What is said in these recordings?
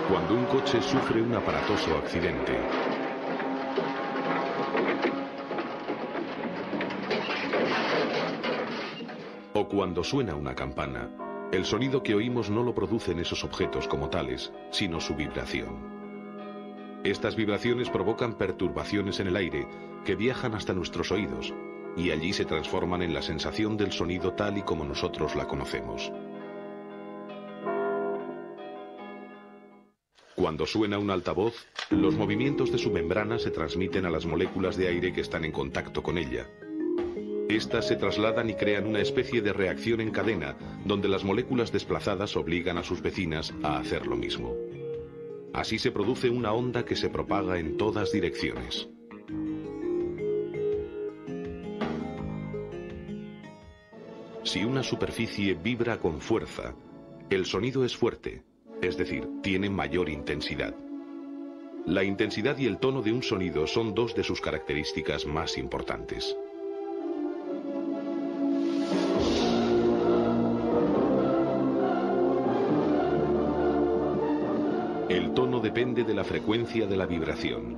Cuando un coche sufre un aparatoso accidente, o cuando suena una campana, el sonido que oímos no lo producen esos objetos como tales, sino su vibración. Estas vibraciones provocan perturbaciones en el aire que viajan hasta nuestros oídos y allí se transforman en la sensación del sonido tal y como nosotros la conocemos. Cuando suena un altavoz, los movimientos de su membrana se transmiten a las moléculas de aire que están en contacto con ella. Estas se trasladan y crean una especie de reacción en cadena, donde las moléculas desplazadas obligan a sus vecinas a hacer lo mismo. Así se produce una onda que se propaga en todas direcciones. Si una superficie vibra con fuerza, el sonido es fuerte, es decir, tiene mayor intensidad. La intensidad y el tono de un sonido son dos de sus características más importantes. El tono depende de la frecuencia de la vibración.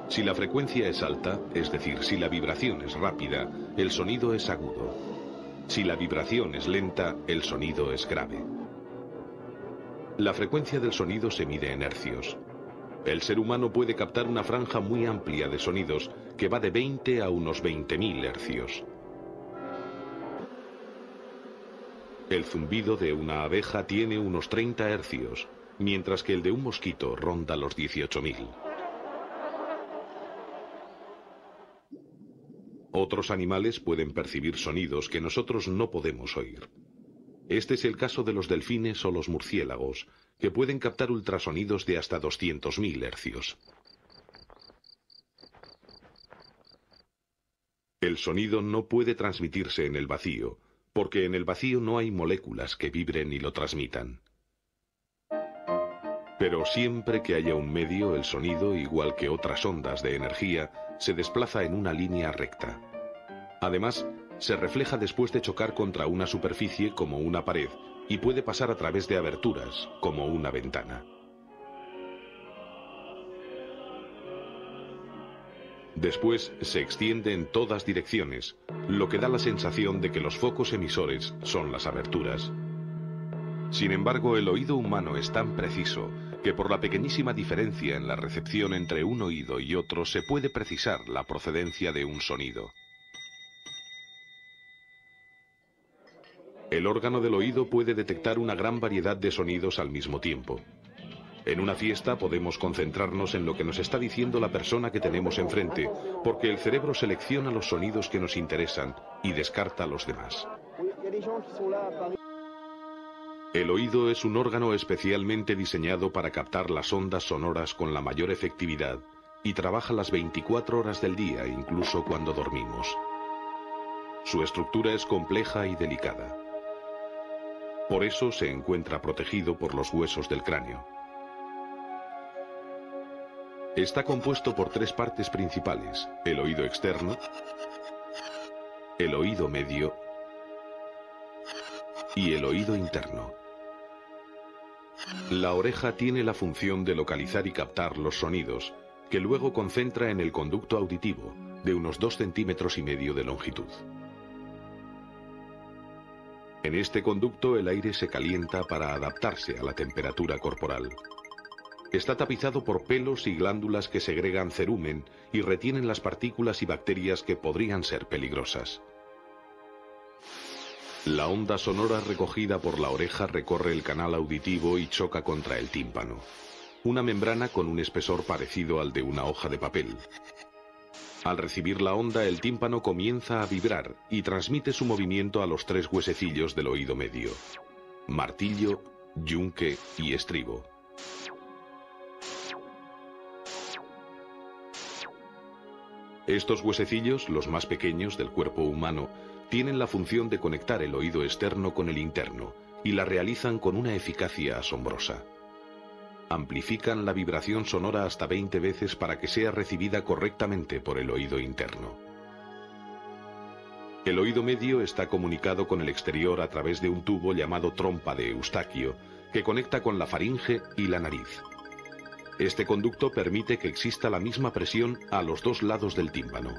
Si la frecuencia es alta, es decir, si la vibración es rápida, el sonido es agudo. Si la vibración es lenta, el sonido es grave. La frecuencia del sonido se mide en hercios. El ser humano puede captar una franja muy amplia de sonidos que va de 20 a unos 20.000 hercios. El zumbido de una abeja tiene unos 30 hercios, mientras que el de un mosquito ronda los 18.000. Otros animales pueden percibir sonidos que nosotros no podemos oír. Este es el caso de los delfines o los murciélagos, que pueden captar ultrasonidos de hasta 200.000 hercios. El sonido no puede transmitirse en el vacío, porque en el vacío no hay moléculas que vibren y lo transmitan. Pero siempre que haya un medio, el sonido, igual que otras ondas de energía, se desplaza en una línea recta. Además, se refleja después de chocar contra una superficie como una pared y puede pasar a través de aberturas, como una ventana. Después se extiende en todas direcciones, lo que da la sensación de que los focos emisores son las aberturas. Sin embargo, el oído humano es tan preciso que por la pequeñísima diferencia en la recepción entre un oído y otro se puede precisar la procedencia de un sonido. El órgano del oído puede detectar una gran variedad de sonidos al mismo tiempo. En una fiesta podemos concentrarnos en lo que nos está diciendo la persona que tenemos enfrente, porque el cerebro selecciona los sonidos que nos interesan y descarta los demás. El oído es un órgano especialmente diseñado para captar las ondas sonoras con la mayor efectividad y trabaja las 24 horas del día, incluso cuando dormimos. Su estructura es compleja y delicada. Por eso se encuentra protegido por los huesos del cráneo. Está compuesto por tres partes principales: el oído externo, el oído medio y el oído interno. La oreja tiene la función de localizar y captar los sonidos, que luego concentra en el conducto auditivo, de unos 2,5 centímetros de longitud. En este conducto el aire se calienta para adaptarse a la temperatura corporal. Está tapizado por pelos y glándulas que segregan cerumen y retienen las partículas y bacterias que podrían ser peligrosas. La onda sonora recogida por la oreja recorre el canal auditivo y choca contra el tímpano, una membrana con un espesor parecido al de una hoja de papel. Al recibir la onda, el tímpano comienza a vibrar y transmite su movimiento a los tres huesecillos del oído medio: martillo, yunque y estribo. Estos huesecillos, los más pequeños del cuerpo humano, tienen la función de conectar el oído externo con el interno, y la realizan con una eficacia asombrosa. Amplifican la vibración sonora hasta 20 veces para que sea recibida correctamente por el oído interno. El oído medio está comunicado con el exterior a través de un tubo llamado trompa de Eustaquio, que conecta con la faringe y la nariz. Este conducto permite que exista la misma presión a los dos lados del tímpano.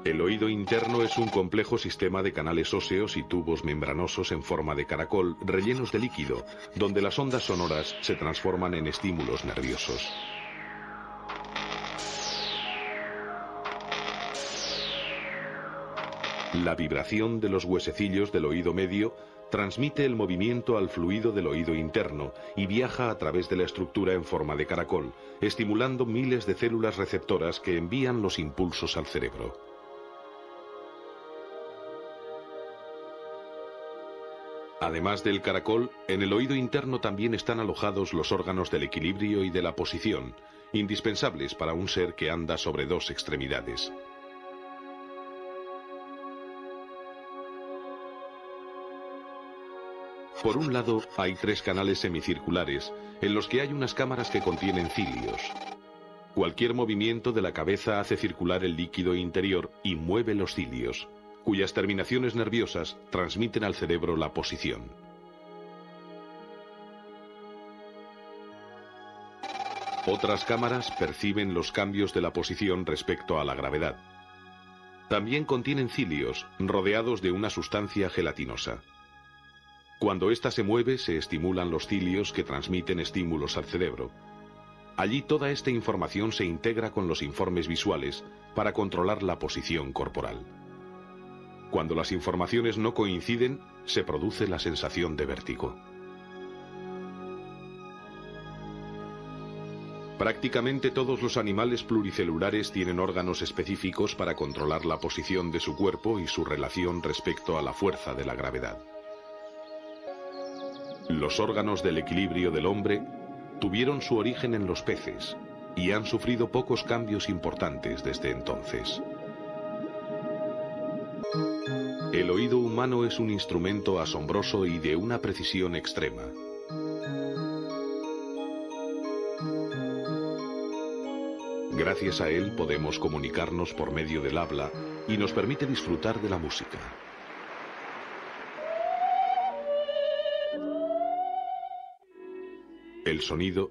El oído interno es un complejo sistema de canales óseos y tubos membranosos en forma de caracol rellenos de líquido, donde las ondas sonoras se transforman en estímulos nerviosos. La vibración de los huesecillos del oído medio transmite el movimiento al fluido del oído interno y viaja a través de la estructura en forma de caracol, estimulando miles de células receptoras que envían los impulsos al cerebro. Además del caracol, en el oído interno también están alojados los órganos del equilibrio y de la posición, indispensables para un ser que anda sobre dos extremidades. Por un lado, hay tres canales semicirculares, en los que hay unas cámaras que contienen cilios. Cualquier movimiento de la cabeza hace circular el líquido interior y mueve los cilios, cuyas terminaciones nerviosas transmiten al cerebro la posición. Otras cámaras perciben los cambios de la posición respecto a la gravedad. También contienen cilios, rodeados de una sustancia gelatinosa. Cuando ésta se mueve, se estimulan los cilios que transmiten estímulos al cerebro. Allí toda esta información se integra con los informes visuales para controlar la posición corporal. Cuando las informaciones no coinciden, se produce la sensación de vértigo. Prácticamente todos los animales pluricelulares tienen órganos específicos para controlar la posición de su cuerpo y su relación respecto a la fuerza de la gravedad. Los órganos del equilibrio del hombre tuvieron su origen en los peces y han sufrido pocos cambios importantes desde entonces. El oído humano es un instrumento asombroso y de una precisión extrema. Gracias a él podemos comunicarnos por medio del habla y nos permite disfrutar de la música. El sonido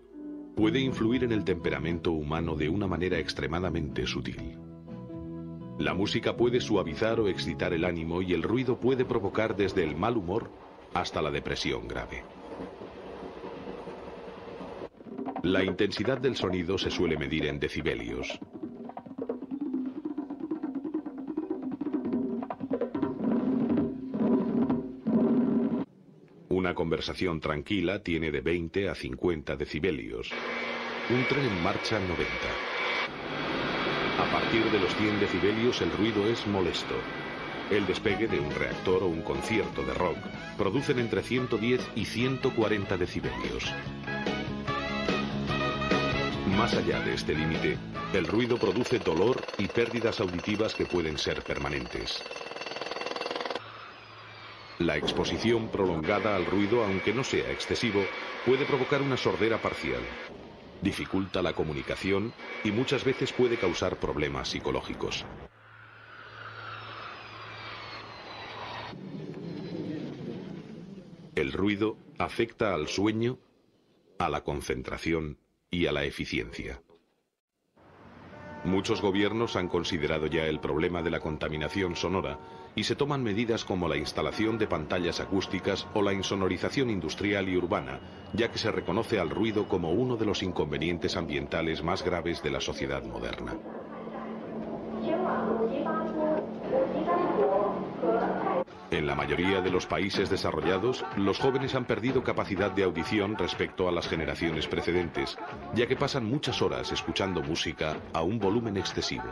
puede influir en el temperamento humano de una manera extremadamente sutil. La música puede suavizar o excitar el ánimo y el ruido puede provocar desde el mal humor hasta la depresión grave. La intensidad del sonido se suele medir en decibelios. Una conversación tranquila tiene de 20 a 50 decibelios. Un tren en marcha, 90. A partir de los 100 decibelios el ruido es molesto. El despegue de un reactor o un concierto de rock producen entre 110 y 140 decibelios. Más allá de este límite, el ruido produce dolor y pérdidas auditivas que pueden ser permanentes. La exposición prolongada al ruido, aunque no sea excesivo, puede provocar una sordera parcial. Dificulta la comunicación y muchas veces puede causar problemas psicológicos. El ruido afecta al sueño, a la concentración y a la eficiencia. Muchos gobiernos han considerado ya el problema de la contaminación sonora y se toman medidas como la instalación de pantallas acústicas o la insonorización industrial y urbana, ya que se reconoce al ruido como uno de los inconvenientes ambientales más graves de la sociedad moderna. En la mayoría de los países desarrollados, los jóvenes han perdido capacidad de audición respecto a las generaciones precedentes, ya que pasan muchas horas escuchando música a un volumen excesivo.